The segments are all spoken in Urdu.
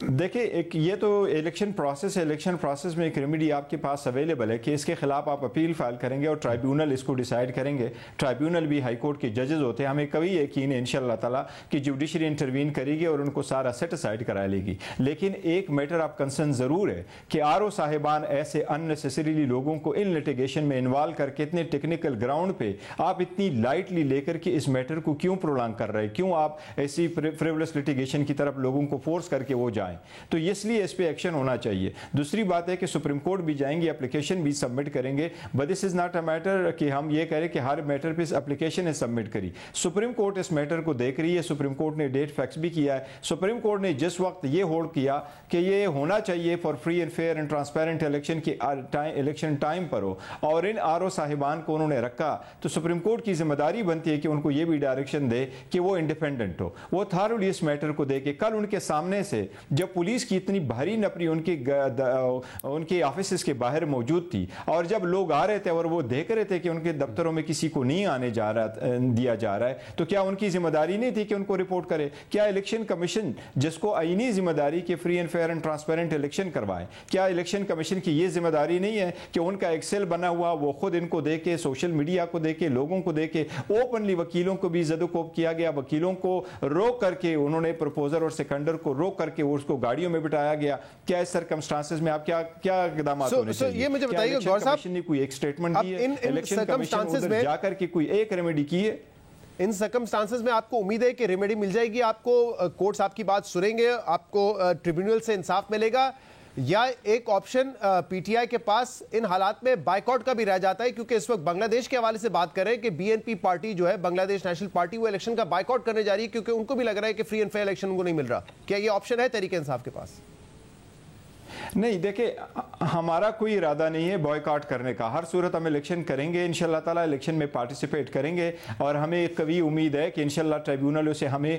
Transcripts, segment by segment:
دیکھیں ایک یہ تو الیکشن پروسیس ہے، الیکشن پروسیس میں ایک ریمیڈی آپ کے پاس اویلیبل ہے کہ اس کے خلاف آپ اپیل فائل کریں گے اور ٹرائیبیونل اس کو ڈیسائیڈ کریں گے. ٹرائیبیونل بھی ہائی کورٹ کے ججز ہوتے ہیں. ہمیں کبھی یقین ہے انشاءاللہ تعالیٰ کہ جوڈیشری انٹروین کرے گی اور ان کو سارا سیٹ اسائڈ کرا لے گی. لیکن ایک میٹر آف کنسرن ضرور ہے کہ آر او صاحبان ایسے ان لوگوں کو ان لٹیگیشن میں انوالو کر کے اتنے ٹیکنیکل گراؤنڈ پہ آپ اتنی لائٹلی لے کر کے اس میٹر کو کیوں پرولانگ کر رہے ہیں؟ کیوں آپ ایسی فریولس لٹیگیشن کی طرف لوگوں کو فورس کر کے وہ جائیں؟ تو اس لیے اس پہ ایکشن ہونا چاہیے. دوسری بات ہے کہ سپریم کورٹ بھی جائیں گے، اپلیکیشن بھی سبمٹ کریں گے. But this is not a matter کہ ہم یہ کریں کہ ہر میٹر پہ اپلیکیشن ہے سبمٹ کری. سپریم کورٹ اس میٹر کو دیکھ رہی ہے. سپریم کورٹ نے ڈیٹ فیکس بھی کیا ہے. سپریم کورٹ نے جس وقت یہ ہولڈ کیا کہ یہ ہونا چاہیے for free and fair and transparent election کی الیکشن ٹائم پر ہو اور ان آر او صاحبان کو انہوں نے رکھا، تو سپریم کورٹ کی ذمہ داری بنتی ہے کہ ان کو یہ بھی ڈائریکشن دے کہ وہ انڈیپینڈنٹ ہو، وہ تھارلی اس میٹر کو دے کے کل ان کے سامنے سے جب پولیس کی اتنی بھاری نپری ان کے آفیسز کے باہر موجود تھی اور جب لوگ آ رہے تھے اور وہ دیکھ رہے تھے کہ ان کے دفتروں میں کسی کو نہیں آنے دیا جا رہا ہے، تو کیا ان کی ذمہ داری نہیں تھی کہ ان کو رپورٹ کرے؟ کیا الیکشن کمیشن جس کو آئینی ذمہ داری کہ free and fair and transparent election کروائے، کیا الیکشن کمیشن کی یہ ذمہ داری نہیں ہے کہ ان کا ایک سیل بنا ہوا وہ خود ان کو دے کے سوشل میڈیا کو دے کے لوگوں کو دے کے اوپنلی وکیلوں کو بھی زد و کوب کیا گیا، وکیلوں کو روک کر کے انہوں نے پروپوزر اور سیکنڈر کو روک کر کے اس کو گاڑیوں میں بٹھایا گیا؟ کیا اس سرکمسٹانسز میں آپ کیا اقدامات ہونے چاہیے؟ یہ مجھے بتائیے گور صاحب نے کوئی ایک سٹیٹمنٹ دی ہے؟ الیکشن کمیشن ادھر جا کر کے کوئی ایک ریمیڈی کی ہے؟ ان سرکمسٹانسز میں آپ کو امید ہے کہ ریمیڈی مل جائے گی؟ آپ کو کورٹس آپ کی بات سنیں گے؟ آپ کو ٹریبیونل سے انصاف ملے گا؟ یا ایک آپشن پی ٹی آئی کے پاس ان حالات میں بائیکاٹ کا بھی رہ جاتا ہے؟ کیونکہ اس وقت بنگلہ دیش کے حوالے سے بات کر رہے ہیں کہ بی این پی پارٹی جو ہے بنگلہ دیش نیشنل پارٹی وہ الیکشن کا بائیکاٹ کرنے جا رہی ہے کیونکہ ان کو بھی لگ رہا ہے کہ فری اینڈ فیئر الیکشن ان کو نہیں مل رہا. کیا یہ آپشن ہے تحریک انصاف کے پاس؟ نہیں، دیکھیں ہمارا کوئی ارادہ نہیں ہے بوائیکاٹ کرنے کا. ہر صورت ہم الیکشن کریں گے انشاءاللہ تعالیٰ، الیکشن میں پارٹیسپیٹ کریں گے اور ہمیں قوی امید ہے کہ انشاءاللہ ٹریبیونلوں سے ہمیں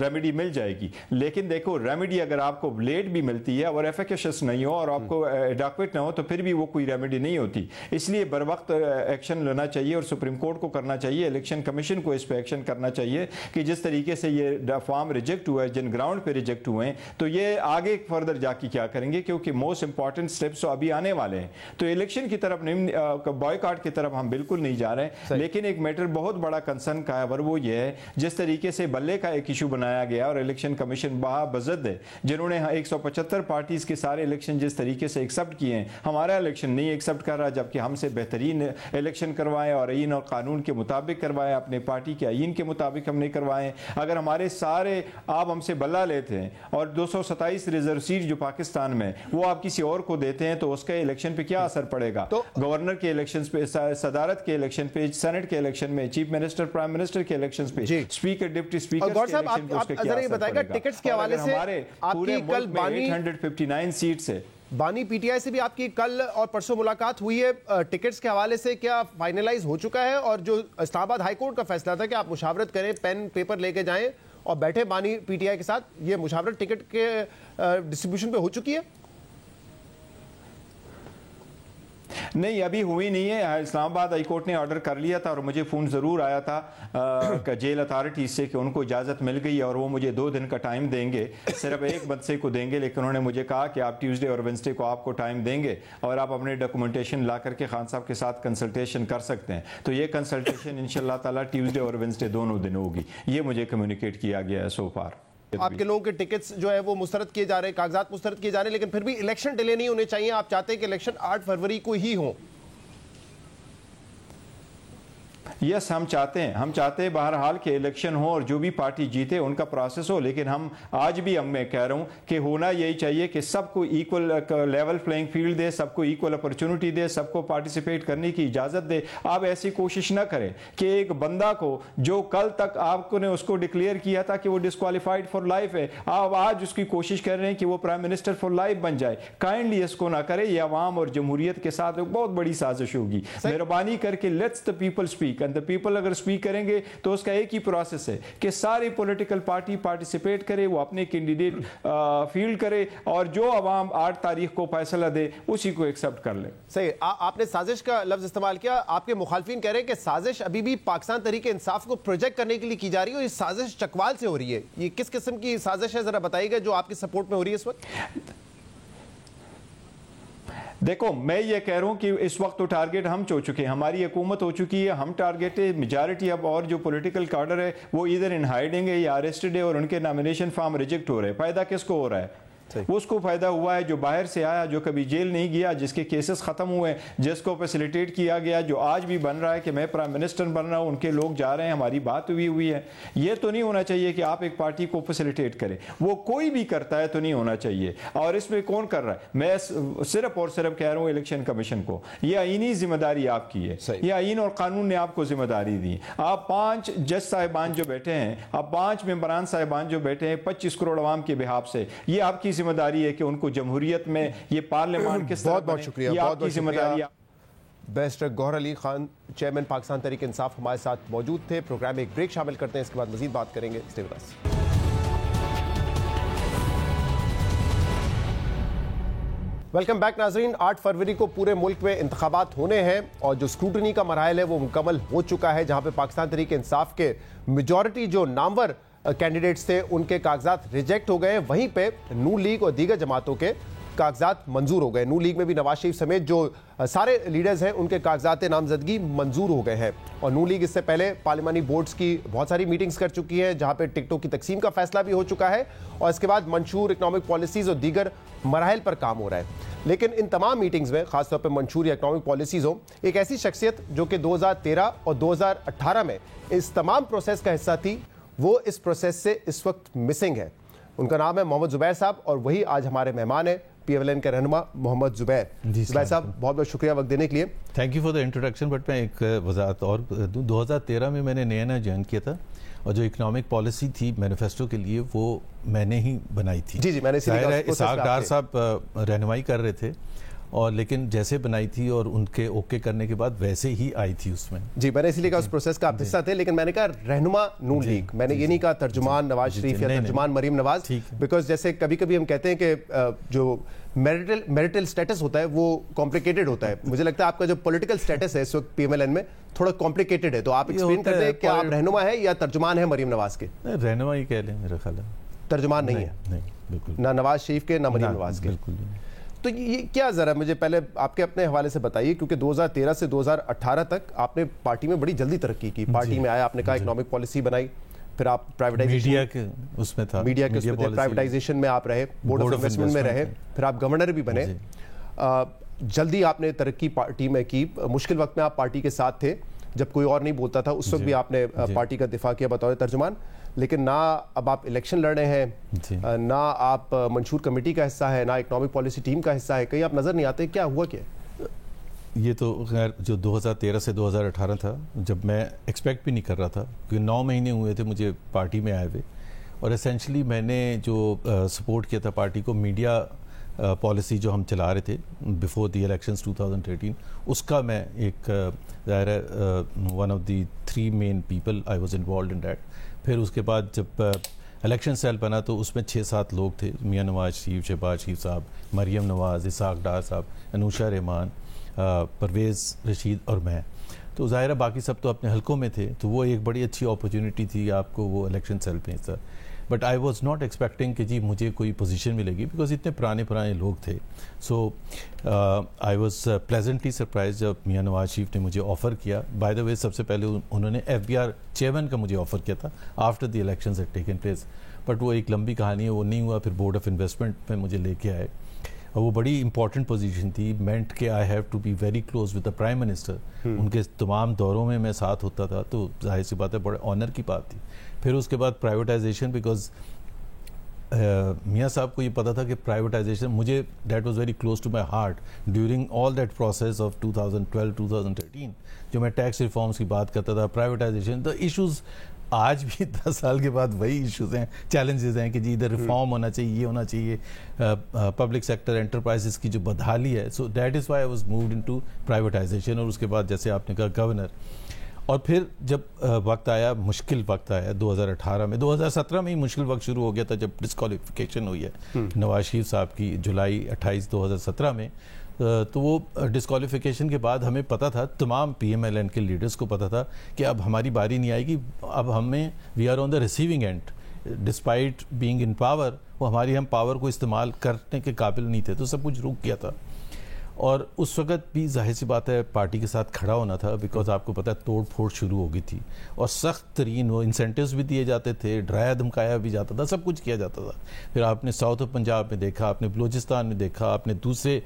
ریمیڈی مل جائے گی. لیکن دیکھو ریمیڈی اگر آپ کو لیٹ بھی ملتی ہے اور ایفیکیشس نہیں ہو اور آپ کو ایڈیکویٹ نہ ہو تو پھر بھی وہ کوئی ریمیڈی نہیں ہوتی. اس لیے بر وقت ایکشن لینا چاہیے اور سپریم کورٹ کو کرنا چاہیے، الیکشن کمیشن کو اس پہ ایکشن کرنا چاہیے کہ جس طریقے سے یہ فارم ریجیکٹ ہوا ہے، جن گراؤنڈ پہ ریجیکٹ ہوئے ہیں، تو یہ آگے فردر جا کے کیا کریں گے، کیونکہ موسٹ امپورٹنٹ سٹیپس ابھی آنے والے ہیں. تو الیکشن کی طرف بوائیکاٹ کی طرف ہم بالکل نہیں جا رہے ہیں. لیکن ایک میٹر بہت بڑا کنسرن کا ہے اور وہ یہ ہے جس طریقے سے بلے کا ایک ایشو بنایا گیا اور الیکشن کمیشن بہا بزد ہے جنہوں نے 175 پارٹیز کے سارے الیکشن جس طریقے سے ایکسپٹ کیے ہیں، ہمارا الیکشن نہیں ایکسپٹ کر رہا، جبکہ ہم سے بہترین الیکشن کروائے اور آئین اور قانون کے مطابق کروائے، اپنے پارٹی کے آئین کے مطابق ہم نہیں کروائے. اگر ہمارے سارے آپ ہم سے بلہ لیتے ہیں اور 227 ریزرو سیٹ جو پاکستان میں وہ آپ کسی اور کو دیتے ہیں تو اس کے الیکشن پہ کیا اثر پڑے گا؟ گورنر کے الیکشن پہ، صدارت کے الیکشن پہ، سینٹ کے الیکشن میں، چیف منسٹر پرائم منسٹر کے الیکشن پہ، اسپیکر ڈپٹی اسپیکر کے الیکشن پہ اس کے کیا اثر پڑے گا؟ ٹکٹس کے حوالے سے پورے ملک میں 859 سیٹس ہے. بانی پی ٹی آئی سے بھی آپ کی کل اور پرسوں ملاقات ہوئی ہے، ٹکٹس کے حوالے سے کیا فائنلائز ہو چکا ہے؟ اور جو اسلام آباد ہائی کورٹ کا فیصلہ تھا کہ آپ مشاورت کریں، پین پیپر لے کے جائیں اور بیٹھے بانی پی ٹی آئی کے ساتھ، یہ مشاورت ٹکٹ کے ڈسٹریبیوشن پہ ہو چکی ہے؟ نہیں، ابھی ہوئی نہیں ہے. اسلام آباد ہائی کورٹ نے آرڈر کر لیا تھا اور مجھے فون ضرور آیا تھا جیل اتھارٹیز سے کہ ان کو اجازت مل گئی اور وہ مجھے 2 دن کا ٹائم دیں گے، صرف ایک بندے کو دیں گے. لیکن انہوں نے مجھے کہا کہ آپ ٹیوزڈے اور وینسڈے کو آپ کو ٹائم دیں گے اور آپ اپنے ڈاکومنٹیشن لا کر کے خان صاحب کے ساتھ کنسلٹیشن کر سکتے ہیں. تو یہ کنسلٹیشن انشاءاللہ تعالیٰ ٹیوزڈے اور وینسڈے دونوں دن ہوگی. یہ مجھے کمیونیکیٹ کیا گیا ہے سو فار. آپ کے لوگوں کے ٹکٹس جو ہے وہ مسترد کیے جا رہے ہیں، کاغذات مسترد کیے جا رہے ہیں، لیکن پھر بھی الیکشن ڈیلے نہیں ہونے چاہیے. آپ چاہتے ہیں کہ الیکشن 8 فروری کو ہی ہوں؟ یس، ہم چاہتے ہیں بہرحال کہ الیکشن ہو اور جو بھی پارٹی جیتے ان کا پروسیس ہو. لیکن ہم آج بھی میں کہہ رہا ہوں کہ ہونا یہی چاہیے کہ سب کو ایکول لیول پلینگ فیلڈ دے، سب کو ایکول اپرچونٹی دے، سب کو پارٹیسپیٹ کرنے کی اجازت دے. آپ ایسی کوشش نہ کریں کہ ایک بندہ کو جو کل تک آپ نے اس کو ڈکلیئر کیا تھا کہ وہ ڈسکوالیفائڈ فار لائف ہے، آپ آج اس کی کوشش کر رہے ہیں کہ وہ پرائم منسٹر فار لائف بن جائے. کائنڈلی اس کو نہ کرے. یہ عوام اور جمہوریت کے ساتھ ایک بہت بڑی سازش ہوگی. مہربانی کر کے let's the people speak. And the people اگر اسپیک کریں گے تو اس کا ایک ہی پروسیس ہے کہ ساری پولیٹیکل پارٹی پارٹیسپیٹ کرے, وہ اپنے کینڈیڈیٹ فیلڈ کرے, اور جو عوام 8 تاریخ کو فیصلہ دے اسی کو ایکسپٹ کر لے. صحیح. آپ نے سازش کا لفظ استعمال کیا. آپ کے مخالفین کہہ رہے ہیں کہ سازش ابھی بھی پاکستان تحریک انصاف کو پروجیکٹ کرنے کے لیے کی جا رہی ہے, اور یہ سازش چکوال سے ہو رہی ہے. یہ کس قسم کی سازش ہے, ذرا بتائیے گا, جو آپ کی سپورٹ میں ہو رہی ہے اس وقت؟ دیکھو, میں یہ کہہ رہا ہوں کہ اس وقت تو ٹارگیٹ ہم ہو چکے ہیں, ہماری حکومت ہو چکی ہے, ہم ٹارگیٹ ہے. میجارٹی اب اور جو پولیٹیکل کارڈر ہے وہ ادھر ان ہائیڈنگ ہے یا اریسٹڈ ہے, اور ان کے نامینیشن فارم ریجیکٹ ہو رہے ہیں. فائدہ کس کو ہو رہا ہے؟ اس کو فائدہ ہوا ہے جو باہر سے آیا, جو کبھی جیل نہیں گیا, جس کے کیسز ختم ہوئے, جس کو فیسیلیٹیٹ کیا گیا, جو آج بھی بن رہا ہے کہ میں پرائم منسٹر بن رہا ہوں, ان کے لوگ جا رہے ہیں, ہماری بات ہوئی ہے. یہ تو نہیں ہونا چاہیے کہ آپ ایک پارٹی کو فیسیلیٹیٹ کریں, وہ کوئی بھی کرتا ہے تو نہیں ہونا چاہیے. اور اس میں کون کر رہا ہے؟ میں صرف اور صرف کہہ رہا ہوں الیکشن کمیشن کو, یہ آئینی ذمہ داری آپ کی ہے, یہ آئین اور قانون نے آپ کو ذمہ داری دی. آپ 5 جج صاحبان جو بیٹھے ہیں, آپ 5 ممبران صاحبان جو بیٹھے ہیں 25 کروڑ عوام کے بہاف سے, یہ آپ کی ذمہ داری ہے کہ ان کو جمہوریت میں یہ پارلیمان کس طرح بہت شکریہ. یہ آپ کی ذمہ داری. بیرسٹر گوہر علی خان, چیئرمین پاکستان تحریک انصاف, ہمارے ساتھ موجود تھے. پروگرام میں ایک بریک شامل کرتے ہیں, اس کے بعد مزید بات کریں گے. Stay with us. Welcome back ناظرین. 8 فروری کو پورے ملک میں انتخابات ہونے ہیں, اور جو اسکروٹنی کا مراحل ہے وہ مکمل ہو چکا ہے, جہاں پہ پاکستان تحریک انصاف کے میجورٹی جو نامور کینڈیڈیٹس تھے ان کے کاغذات ریجیکٹ ہو گئے. وہیں پہ نون لیگ اور دیگر جماعتوں کے کاغذات منظور ہو گئے. نون لیگ میں بھی نواز شریف سمیت جو سارے لیڈرز ہیں ان کے کاغذات نامزدگی منظور ہو گئے ہیں. اور نون لیگ اس سے پہلے پارلیمانی بورڈز کی بہت ساری میٹنگز کر چکی ہے, جہاں پہ ٹکٹوں کی تقسیم کا فیصلہ بھی ہو چکا ہے, اور اس کے بعد منشور اکنامک پالیسیز اور دیگر مراحل پر کام ہو رہا ہے. لیکن ان تمام میٹنگز میں, خاص طور پہ منشور یا اکنامک پالیسیز ہوں, ایک ایسی شخصیت جو کہ 2013 اور 2018 میں اس تمام پروسیس کا حصہ تھی, وہ اس پروسیس سے اس وقت مسنگ ہے. ان کا نام ہے محمد زبیر صاحب, اور وہی آج ہمارے مہمان ہیں, پی ایل این کے رہنما محمد زبیر. زبیر صاحب, بہت بہت شکریہ وقت دینے کے لیے. Thank you for the introduction. But میں ایک وضاحت اور دوں. 2013 میں نے نیا جوائن کیا تھا, اور جو اکنامک پالیسی تھی مینیفیسٹو کے لیے وہ میں نے ہی بنائی تھی. جی میں نے اسحاق ڈار صاحب رہنمائی کر رہے تھے, اور لیکن جیسے بنائی تھی اور ان کے اوکے کرنے کے بعد ویسے ہی آئی تھی اس میں. جی میں نے اسی لیے کہا اس پروسیس کا آپ حصہ تھے, لیکن میں نے کہا رہنما نون لیگ, میں نے یہ نہیں کہا ترجمان نواز شریف یا ترجمان مریم نواز, بیکاز جیسے کبھی کبھی ہم کہتے ہیں کہ جو میرٹل سٹیٹس ہوتا ہے وہ کمپلیکیٹڈ ہوتا ہے. مجھے لگتا ہے آپ کا جو پولیٹیکل سٹیٹس ہے اس وقت پی ایم ایل این میں تھوڑا کمپلیکیٹڈ ہے, تو آپ ایکسپلین کر دیں کہ آپ رہنما ہیں یا ترجمان ہیں مریم نواز کے؟ رہنما ہی کہہ لیں, میرا خیال ہے ترجمان نہیں ہے. نہیں بالکل, نہ نواز شریف کے نہ مریم نواز کے. بالکل. تو یہ کیا, ذرا مجھے پہلے آپ کے اپنے حوالے سے بتائیے, کیونکہ 2013 سے 2018 تک آپ نے پارٹی میں بڑی جلدی ترقی کی. پارٹی میں آیا, آپ نے کہا اکنامک پالیسی بنائی, پھر آپ پرائیویٹائزیشن, میڈیا کے اس میں تھا, میڈیا کے اس میں تھے, پرائیویٹائزیشن میں آپ رہے, بورڈ آف انویسٹمنٹ میں رہے, پھر آپ گورنر بھی بنے. جلدی آپ نے ترقی پارٹی میں کی. مشکل وقت میں آپ پارٹی کے ساتھ تھے, جب کوئی اور نہیں بولتا تھا, اس وقت بھی آپ نے پارٹی کا دفاع کیا بطور ترجمان. لیکن نہ اب آپ الیکشن لڑ رہے ہیں, نہ آپ منشور کمیٹی کا حصہ ہے, نہ اکنامک پالیسی ٹیم کا حصہ ہے, کہیں آپ نظر نہیں آتے. کیا ہوا کیا؟ یہ تو خیر جو 2013 سے 2018 تھا, جب میں ایکسپیکٹ بھی نہیں کر رہا تھا, کیونکہ 9 مہینے ہوئے تھے مجھے پارٹی میں آئے ہوئے, اور اسینشلی میں نے جو سپورٹ کیا تھا پارٹی کو, میڈیا پالیسی جو ہم چلا رہے تھے بیفور دی الیکشنز 2013, اس کا میں ایک ظاہر ہے one of the 3 main people I was involved in that. پھر اس کے بعد جب الیکشن سیل بنا تو اس میں 6-7 لوگ تھے, میاں نواز شریف, شہباز شریف صاحب, مریم نواز, اسحاق ڈار صاحب, انوشا رحمان, پرویز رشید اور میں. تو ظاہر ہے باقی سب تو اپنے حلقوں میں تھے, تو وہ ایک بڑی اچھی اپرچونٹی تھی آپ کو وہ الیکشن سیل پہ حصہ. But I was not expecting کہ جی مجھے کوئی پوزیشن ملے گی, بیکاز اتنے پرانے لوگ تھے. سو آئی واز پلیزنٹلی سرپرائز جب میاں نواز شریف نے مجھے آفر کیا. بائی دا وے سب سے پہلے انہوں نے FBR چیئرمین کا مجھے آفر کیا تھا after the elections had taken place, but وہ ایک لمبی کہانی ہے, وہ نہیں ہوا. پھر بورڈ آف انویسٹمنٹ میں مجھے لے کے آئے, اور وہ بڑی امپورٹنٹ پوزیشن تھی, مینٹ کہ I have to be very close with the prime minister. ان کے تمام دوروں میں میں ساتھ ہوتا تھا, تو ظاہر سی بات ہے بڑے آنر کی بات تھی. پھر اس کے بعد پرائیویٹائزیشن, بیکاز میاں صاحب کو یہ پتا تھا کہ پرائیویٹائزیشن مجھے that was very close to my heart during all that process of 2012-2013, جو میں ٹیکس ریفارمس کی بات کرتا تھا, پرائیویٹائزیشن. دا ایشوز آج بھی 10 سال کے بعد وہی ایشوز ہیں, چیلنجز ہیں کہ جی ادھر ریفارم ہونا چاہیے, یہ ہونا چاہیے, پبلک سیکٹر انٹرپرائزز کی جو بدحالی ہے. So that is why I was moved in to privatization. اور اس کے بعد جیسے آپ نے کہا گورنر, اور پھر جب وقت آیا, مشکل وقت آیا 2018 میں, 2017 میں ہی مشکل وقت شروع ہو گیا تھا جب ڈسکوالیفیکیشن ہوئی ہے نواز شریف صاحب کی جولائی 28 2017 میں. تو وہ ڈسکوالیفیکیشن کے بعد ہمیں پتہ تھا, تمام پی ایم ایل این کے لیڈرز کو پتہ تھا کہ اب ہماری باری نہیں آئے گی, اب ہمیں we are on the receiving end, despite being in power, وہ ہم پاور کو استعمال کرنے کے قابل نہیں تھے, تو سب کچھ رک گیا تھا. اور اس وقت بھی ظاہر سی بات ہے پارٹی کے ساتھ کھڑا ہونا تھا, بیکاز آپ کو پتہ ہے توڑ پھوڑ شروع ہو گئی تھی, اور سخت ترین وہ انسینٹیوز بھی دیے جاتے تھے, ڈرایا دھمکایا بھی جاتا تھا, سب کچھ کیا جاتا تھا. پھر آپ نے ساؤتھ آف پنجاب میں دیکھا, آپ نے بلوچستان میں دیکھا, آپ نے دوسرے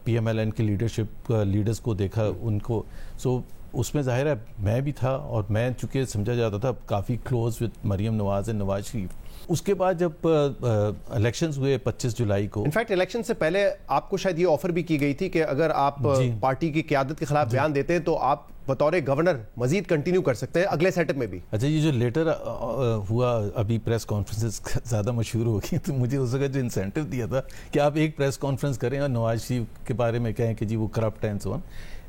پی ایم ایل این کے لیڈرز کو دیکھا ان کو. سو اس میں ظاہر ہے میں بھی تھا, اور میں چونکہ سمجھا جاتا تھا کافی close with Maryam Nawaz and Nawaz Sharif. اس کے بعد جب الیکشنز ہوئے 25 جولائی کو, انفیکٹ الیکشن سے پہلے آپ کو شاید یہ آفر بھی کی گئی تھی کہ اگر آپ پارٹی کی قیادت کے خلاف بیان دیتے ہیں تو آپ بطور گورنر مزید کنٹینیو کر سکتے ہیں اگلے سیٹ اپ میں بھی. اچھا, یہ جو لیٹر ہوا ابھی پریس کانفرنسز زیادہ مشہور ہو گئی, تو مجھے اس وقت جو انسینٹیو دیا تھا کہ آپ ایک پریس کانفرنس کریں اور نواز شریف کے بارے میں کہیں کہ جی وہ کرپٹ ہیں سو آن,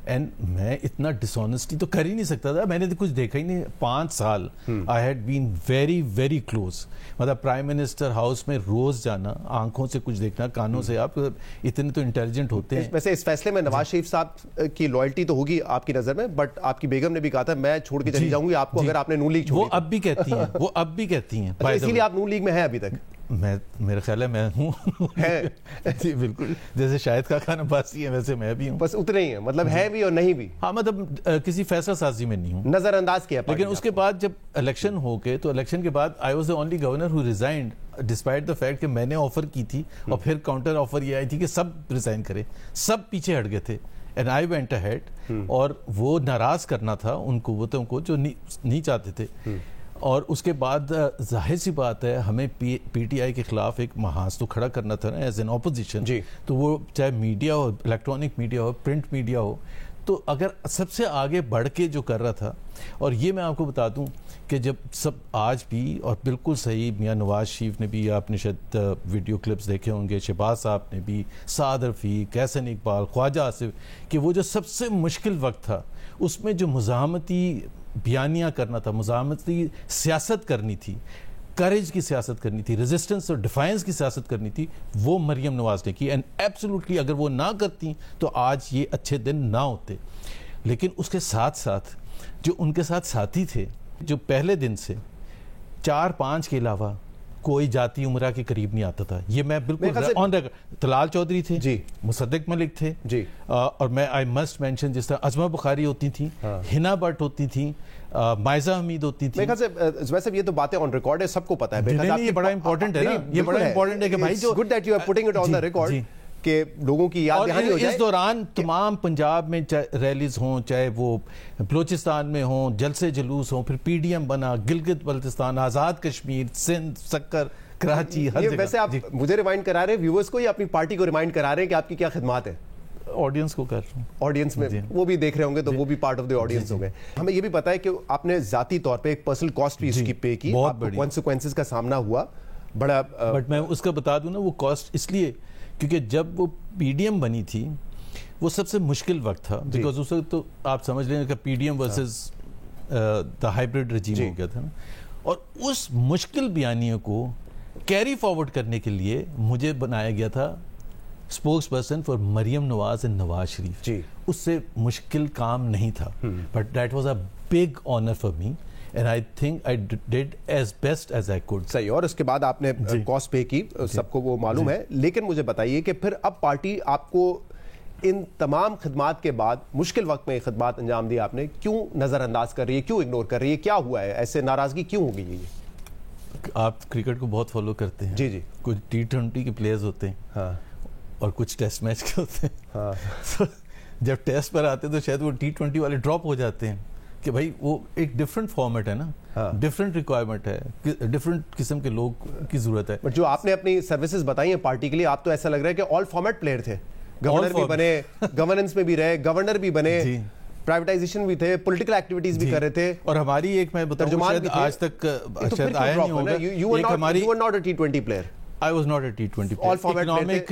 اینڈ میں اتنا ڈس آنیسٹی تو کر ہی نہیں سکتا تھا. میں نے تو کچھ دیکھا ہی نہیں. 5 سال I had been very very close, مطلب پرائم منسٹر ہاؤس میں روز جانا, آنکھوں سے کچھ دیکھنا, کانوں سے. آپ اتنے تو انٹیلیجنٹ ہوتے ہیں. ویسے اس فیصلے میں نواز شریف صاحب کی لائلٹی تو ہوگی آپ کی نظر میں, بٹ آپ کی بیگم نے بھی کہا تھا میں چھوڑ کے چلی جاؤں گی آپ کو اگر آپ نے نون لیگ چھوڑی. وہ اب بھی کہتی ہیں, وہ اب بھی کہتی ہیں. اسی لیے آپ نون لیگ میں ہیں ابھی تک؟ میرا خیال ہے میں ہوں. جی بالکل, جیسے شاہد کا کھانا باسی ہے ویسے میں بھی ہوں. بس اتنے ہی ہیں, مطلب ہے بھی اور نہیں بھی. ہاں, مطلب کسی فیصلہ سازی میں نہیں ہوں, نظر انداز کیا. لیکن اس کے بعد جب الیکشن ہو گئے تو الیکشن کے بعد I was the only governor who resigned despite the fact کہ میں نے آفر کی تھی, اور پھر کاؤنٹر آفر یہ آئی تھی کہ سب ریزائن کرے, سب پیچھے ہٹ گئے تھے. اینڈ آئی وینٹ اہیڈ, اور وہ ناراض کرنا تھا ان قوتوں کو جو نہیں چاہتے تھے. اور اس کے بعد ظاہر سی بات ہے ہمیں پی ٹی آئی کے خلاف ایک محاذ تو کھڑا کرنا تھا نا ایز این اپوزیشن. تو وہ چاہے میڈیا ہو, الیکٹرانک میڈیا ہو, پرنٹ میڈیا ہو, تو اگر سب سے آگے بڑھ کے جو کر رہا تھا. اور یہ میں آپ کو بتا دوں کہ جب سب آج بھی, اور بالکل صحیح, میاں نواز شریف نے بھی, آپ نے شاید ویڈیو کلپس دیکھے ہوں گے, شہباز صاحب نے بھی, سعد رفیق, احسن اقبال, خواجہ آصف, کہ وہ جو سب سے مشکل وقت تھا اس میں جو مزاحمتی بیانیہ کرنا تھا, مزاحمتی سیاست کرنی تھی, کریج کی سیاست کرنی تھی, ریزسٹنس اور ڈیفائنس کی سیاست کرنی تھی, وہ مریم نواز نے کی. اینڈ ایبسولوٹلی اگر وہ نہ کرتی تو آج یہ اچھے دن نہ ہوتے. لیکن اس کے ساتھ ساتھ جو ان کے ساتھ ساتھی تھے, جو پہلے دن سے 4-5 کے علاوہ کوئی جاتی عمرہ کے قریب نہیں آتا تھا. یہ میں بالکل آن ریکارڈ, طلال چودھری تھے جی, مصدق ملک تھے جی, اور میں آئی مسٹ مینشن جس طرح عظمہ بخاری ہوتی تھیں, ہنا بٹ ہوتی تھیں, مائزہ حمید ہوتی تھی. ویسے یہ تو باتیں آن ریکارڈ ہے, سب کو پتہ ہے. یہ بڑا امپورٹنٹ ہے نا, یہ بڑا امپورٹنٹ ہے کہ بھائی جو good that you are putting it on the record, کہ لوگوں کی یاد دہانی ہو جائے. اس دوران تمام پنجاب میں ریلیز ہوں, چاہے وہ بلوچستان میں ہوں, جلسے جلوس ہوں, پھر پی ڈی ایم بنا, گلگت بلتستان, آزاد کشمیر, سندھ, سکر, کراچی, ہر جگہ. ویسے آپ مجھے ریمائنڈ کرا رہے ہیں ویورز کو, یا اپنی پارٹی کو ریمائنڈ کرا رہے ہیں کہ آپ کی کیا خدمات ہے؟ آڈینس کو کر رہا ہوں. آڈینس میں وہ بھی دیکھ رہے ہوں گے تو وہ بھی پارٹ آف دی آڈینس ہوں گے. ہمیں یہ بھی پتا ہے کہ آپ نے ذاتی طور پہ ایک پرسنل کاسٹ بھی اس کی پے کی, آپ کو کانسیکوینسز کا سامنا ہوا بڑا. بٹ میں اس کا بتا دوں نا, وہ کاسٹ اس لیے کیونکہ جب وہ پی ڈی ایم بنی تھی وہ سب سے مشکل وقت تھا, بیکاز اس وقت تو آپ سمجھ لیں کہ P D M versus the hybrid regime ہو گیا تھا نا. اور اس مشکل بیانیے کو کیری فارورڈ کرنے کے لیے مجھے بنایا گیا تھا spokesperson for Maryam Nawaz and Nawaz Sharif. اس سے مشکل کام نہیں تھا, but that was a big honour for me, and I think I did as best as I could. صحیح. اور اس کے بعد آپ نے کاسٹ پے کی, سب کو وہ معلوم ہے. لیکن مجھے بتائیے کہ پھر اب پارٹی آپ کو ان تمام خدمات کے بعد, مشکل وقت میں خدمات انجام دی آپ نے, کیوں نظر انداز کر رہی ہے, کیوں اگنور کر رہی ہے, کیا ہوا ہے, ایسے ناراضگی کیوں ہو گئی ہے؟ آپ کرکٹ کو بہت فالو کرتے ہیں. جی. کچھ T20 کے پلیئرز ہوتے ہیں اور کچھ ٹیسٹ میچ کے ہوتے ہیں. جب ٹیسٹ پر آتے تو شاید وہ T20 والے ڈراپ ہو جاتے ہیں کہ بھائی وہ ایک ڈفرنٹ فارمیٹ ہے نا, ڈفرنٹ ریکوائرمنٹ ہے, ڈفرنٹ قسم کے لوگ کی ضرورت ہے. جو آپ نے اپنی سروسز بتائی ہیں پارٹی کے لیے, آپ تو ایسا لگ رہا ہے کہ آل فارمیٹ پلیئر تھے, گورنر بھی بنے, گورننس میں بھی رہے, گورنر بھی بنے, پرائیویٹائزیشن بھی تھے, پولیٹیکل ایکٹیویٹیز بھی کر رہے تھے. اور ہماری ایک میں بتاؤں شاید آج تک شاید آیا نہیں ہوگا, you were not a T20 player. I was not a T20 player. Economic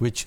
which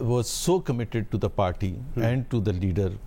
was so committed to the party and to the leader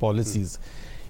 policies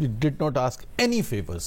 we did not ask any favors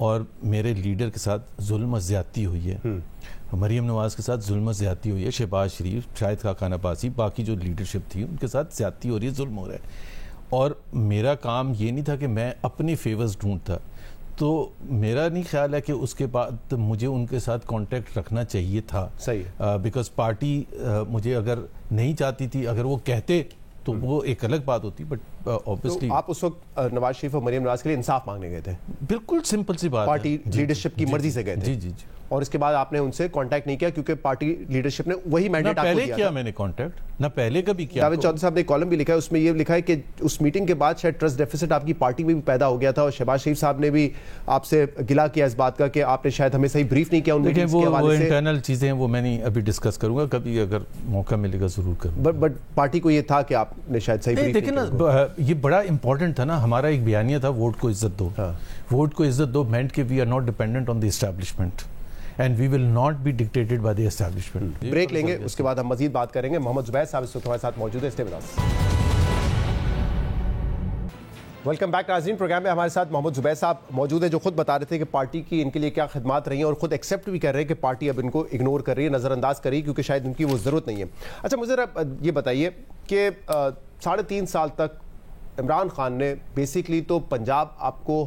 اور میرے لیڈر کے ساتھ ظلم و زیادتی ہوئی ہے, مریم نواز کے ساتھ ظلم و زیادتی ہوئی ہے, شہباز شریف, شاہد خاقان عباسی, باقی جو لیڈرشپ تھی ان کے ساتھ زیادتی ہو رہی ہے, ظلم ہو رہا ہے. اور میرا کام یہ نہیں تھا کہ میں اپنی فیورز ڈھونڈتا, تو میرا نہیں خیال ہے کہ اس کے بعد مجھے ان کے ساتھ کانٹیکٹ رکھنا چاہیے تھا. صحیح, بیکاز پارٹی مجھے اگر نہیں چاہتی تھی, اگر وہ کہتے تو وہ ایک الگ بات ہوتی, بٹ obviously آپ اس وقت نواز شریف اور مریم نواز کے لیے انصاف مانگنے گئے تھے, بالکل سمپل سی بات, پارٹی لیڈرشپ کی مرضی سے گئے تھے, جی, اور اس کے بعد آپ نے ان سے کانٹیکٹ نہیں کیا کیونکہ پارٹی لیڈرشپ نے وہی مینڈیٹ آپ کو دیا. پہلے کیا میں نے کانٹیکٹ, نہ پہلے کبھی کیا. جاوید چودھری صاحب نے کالم بھی لکھا ہے, اس میں یہ لکھا ہے کہ اس میٹنگ کے بعد شاید ٹرسٹ ڈیفیسٹ آپ کی پارٹی میں بھی پیدا ہو گیا تھا, اور شہباز شریف صاحب نے بھی آپ سے گلا کیا اس بات کا کہ آپ نے شاید ہمیں صحیح بریف نہیں کیا ان میٹنگز کے حوالے سے. وہ انٹرنل چیزیں ہیں, وہ میں نہیں ابھی ڈسکس کروں گا, کبھی اگر موقع ملے گا ضرور کروں گا. بٹ پارٹی کو یہ تھا کہ آپ نے شاید صحیح بریف دیکھیں نا, یہ بڑا امپورٹنٹ تھا نا, ہمارا ایک بیانیہ تھا ووٹ کو عزت دو. ووٹ کو عزت دو meant کہ we are not dependent on the establishment and we will not be dictated by the establishment. Break لیں گے, اس کے بعد ہم مزید بات کریں گے. محمد زبیر صاحب اس وقت ہمارے ساتھ موجود ہیں, stay with us. Welcome back ناظرین, پروگرام میں ہمارے ساتھ محمد زبیر صاحب موجود ہیں جو خود بتا رہے تھے کہ پارٹی کی ان کے لیے کیا خدمات رہی ہیں, اور خود ایکسیپٹ بھی کر رہے ہیں کہ پارٹی اب ان کو اگنور کر رہی ہے, نظر انداز کر رہی ہے, کیونکہ شاید ان کی وہ ضرورت نہیں ہے. اچھا مجھے یہ بتائیے کہ 3.5 سال تک عمران خان نے بیسکلی تو پنجاب آپ کو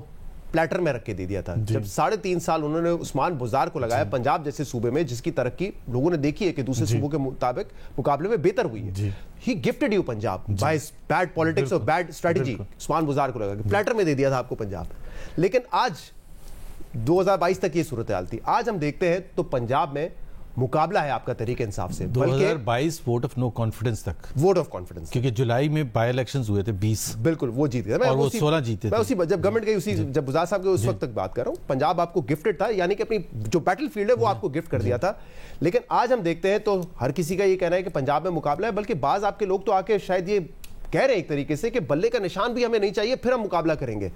پلیٹر میں رکھ کے دے دیا تھا. جب 3.5 سال انہوں نے عثمان بزار کو لگایا پنجاب جیسے صوبے میں, جس کی ترقی لوگوں نے دیکھی ہے کہ دوسرے صوبوں کے مقابلے میں بہتر ہوئی ہے, he gifted you Punjab by bad politics اور بیڈ اسٹریٹجی. عثمان بزار کو لگا کے پلیٹر میں دے دیا تھا آپ کو پنجاب. لیکن آج 2022 تک یہ صورتحال تھی. آج ہم دیکھتے ہیں تو پنجاب میں مقابلہ ہے آپ کا تحریک انصاف سے. 2022 ووٹ آف نو کانفیڈنس تک, ووٹ آف کانفیڈنس, کیونکہ جولائی میں بائی الیکشنز ہوئے تھے 20, بالکل وہ جیت گئے, اور وہ 16 جیتے تھے. میں اسی جب گورنمنٹ گئی اسی جب بزار صاحب کے اس وقت تک بات کر رہا ہوں, پنجاب آپ کو گفٹڈ تھا, یعنی کہ اپنی جو بیٹل فیلڈ ہے وہ آپ کو گفٹ کر دیا تھا. لیکن آج ہم دیکھتے ہیں تو ہر کسی کا یہ کہنا ہے کہ پنجاب میں مقابلہ ہے, بلکہ بعض آپ کے لوگ تو آ کے شاید یہ کہہ رہے ہیں ایک طریقے سے کہ بلے کا نشان بھی ہمیں نہیں چاہیے, پھر ہم مقابلہ کریں گے.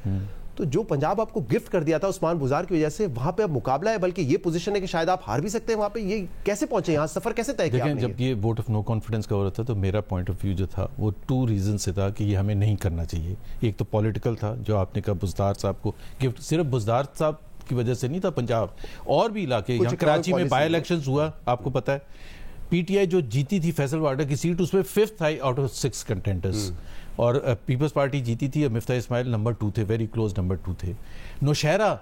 تو جو پنجاب آپ کو گفٹ کر دیا تھا عثمان بزار کی وجہ سے, وہاں پہ اب مقابلہ ہے, بلکہ یہ پوزیشن ہے کہ شاید آپ ہار بھی سکتے ہیں وہاں پہ. یہ کیسے پہنچے یہاں, سفر کیسے طے کیا؟ دیکھیں, جب یہ ووٹ آف نو کانفیڈنس کا ہو رہا تھا تو میرا پوائنٹ آف ویو جو تھا وہ 2 ریزن سے تھا کہ یہ ہمیں نہیں کرنا چاہیے. ایک تو پولیٹیکل تھا, جو آپ نے کہا بزدار صاحب کو گفٹ, صرف بزدار صاحب کی وجہ سے نہیں تھا, پنجاب اور بھی علاقے, یہاں کراچی میں بائی الیکشنز ہوا, آپ کو پتا ہے پی ٹی آئی جو جیتی تھی فیصل واڈر کی سیٹ, اس میں 5th آئی آؤٹ آف 6 کنٹینڈرز, اور پیپلز پارٹی جیتی تھی, مفتاح اسماعیل نمبر 2 تھے, ویری کلوز نمبر 2 تھے. نوشہرہ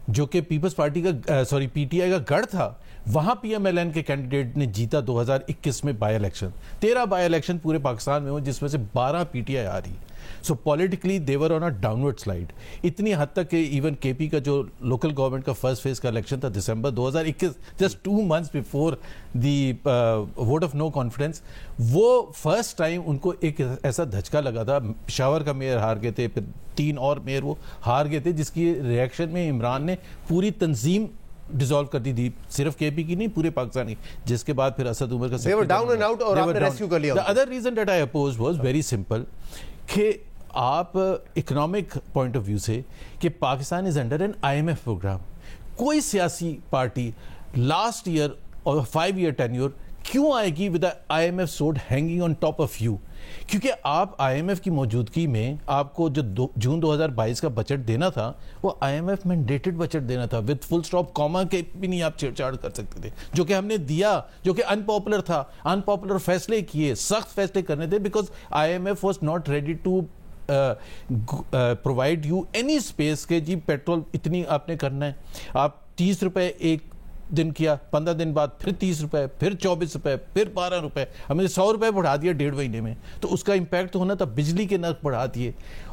جو کہ پیپلز پارٹی کا پی ٹی آئی کا گڑھ تھا, وہاں پی ایم ایل این کے کینڈیڈیٹ نے جیتا 2021 میں بائی الیکشن. 13 بائی الیکشن پورے پاکستان میں ہو, جس میں سے 12 پی ٹی آئی آ رہی. سو politically they were on a downward slide. اتنی حد تک کہ ایون کے پی کا جو لوکل گورنمنٹ کا فرسٹ فیز کا الیکشن تھا دسمبر 2021, just 2 months before the vote of no confidence, وہ فرسٹ ٹائم ان کو ایک ایسا دھچکا لگا تھا. پشاور کا میئر ہار گئے تھے, پھر 3 اور میئر وہ ہار گئے تھے, جس کی ریئیکشن میں عمران نے پوری تنظیم ڈیزالو کر دی تھی, صرف کے پی کی نہیں, پورے پاکستان کی, جس کے بعد پھر اسد عمر کا they were down and out اور آپ نے ریسکیو کر لیا. The other reason that I opposed was very simple, کہ آپ اکنامک پوائنٹ آف ویو سے کہ Pakistan is under an I M F programme. کوئی سیاسی پارٹی لاسٹ ایئر اور 5 year tenure کیوں آئے گی with I M F sword hanging on top of you? کیونکہ آپ آئی ایم ایف کی موجودگی میں آپ کو جو جون 2022 کا بجٹ دینا تھا وہ I M F mandated budget دینا تھا, وتھ فل اسٹاپ کاما کے بھی نہیں آپ چھیڑ چھاڑ کر سکتے تھے, جو کہ ہم نے دیا, جو کہ ان پاپولر تھا. ان پاپولر فیصلے کیے, سخت فیصلے کرنے تھے, because I M F was not ready to provide you any space کہ جی پیٹرول اتنی آپ نے کرنا ہے. آپ 30 روپے ایک دن کیا, 15 دن بعد پھر 30 روپے, پھر 24 روپے, پھر 12 روپے, ہم نے 100 روپے بڑھا دیا 1.5 مہینے میں. تو اس کا امپیکٹ تو ہونا تھا, بجلی کے نرخ بڑھا دیے,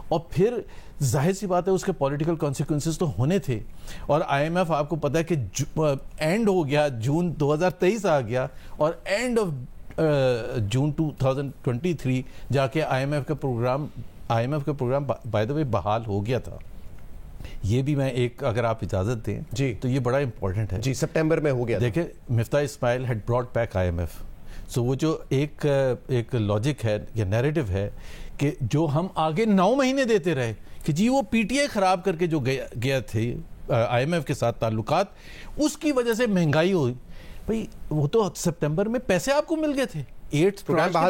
اور پھر ظاہر سی بات ہے اس کے پولیٹیکل کانسیکوینسز تو ہونے تھے. اور آئی ایم ایف آپ کو پتا ہے کہ اینڈ ہو گیا, جون 2023 آ گیا, اور اینڈ آف جون 2023 جا کے آئی ایم ایف کا پروگرام بائی دا وے بحال ہو گیا تھا. یہ بھی میں ایک, اگر آپ اجازت دیں جی, تو یہ بڑا امپورٹنٹ ہے. جی, سپٹمبر میں ہو گیا. دیکھیں, Miftah Ismail had brought back I M F. So وہ جو ایک لاجک ہے یا نیریٹو ہے کہ جو ہم آگے 9 مہینے دیتے رہے کہ جی وہ پی ٹی آئی خراب کر کے جو گیا تھے آئی ایم ایف کے ساتھ تعلقات, اس کی وجہ سے مہنگائی ہوئی. بھئی وہ تو سپٹمبر میں پیسے آپ کو مل گئے تھے, 8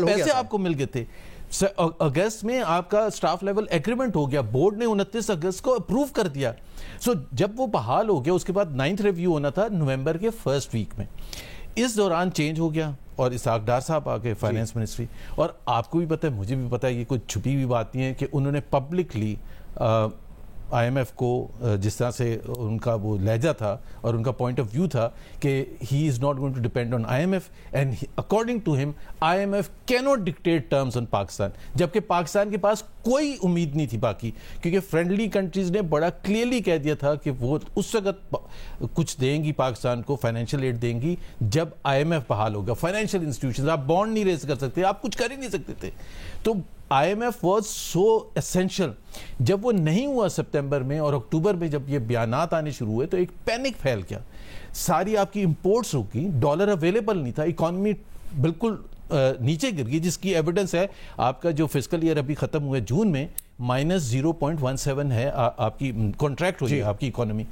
پیسے آپ کو مل گئے تھے. اگست میں آپ کا سٹاف لیول ایگریمنٹ ہو گیا, بورڈ نے 29 اگست کو اپروو کر دیا. سو جب وہ بحال ہو گیا اس کے بعد 9th ریویو ہونا تھا نومبر کے فرسٹ ویک میں. اس دوران چینج ہو گیا اور اسحاق ڈار صاحب آ گئے فائنانس منسٹری. اور آپ کو بھی پتہ ہے, مجھے بھی پتہ ہے, یہ کوئی چھپی ہوئی بات نہیں ہے کہ انہوں نے پبلکلی آئی ایم ایف کو جس طرح سے ان کا وہ لہجہ تھا اور ان کا پوائنٹ آف ویو تھا کہ he is not going to depend on I M F and according to ہم آئی ایم ایف کی not dictate terms on Pakistan, جبکہ پاکستان کے پاس کوئی امید نہیں تھی باقی, کیونکہ فرینڈلی کنٹریز نے بڑا کلیئرلی کہہ دیا تھا کہ وہ اس وقت کچھ دیں گی پاکستان کو, فائنینشیل ایڈ دیں گی جب آئی ایم ایف بحال ہوگا. فائنینشیل انسٹیٹیوشنز, آپ بانڈ نہیں ریز کر سکتے, آپ کچھ کر ہی نہیں سکتے تھے. تو I M F was so essential. جب وہ نہیں ہوا سپتمبر میں اور اکتوبر میں جب یہ بیانات آنے شروع ہوئے تو ایک پینک پھیل گیا, ساری آپ کی امپورٹس رک گئی, ڈالر اویلیبل نہیں تھا, اکانومی بالکل نیچے گر گئی, جس کی ایویڈنس ہے آپ کا جو فسکل ایئر ابھی ختم ہوئے جون میں -0.17 ہے آپ کی کنٹریکٹ ہوئی آپ کی اکانومی.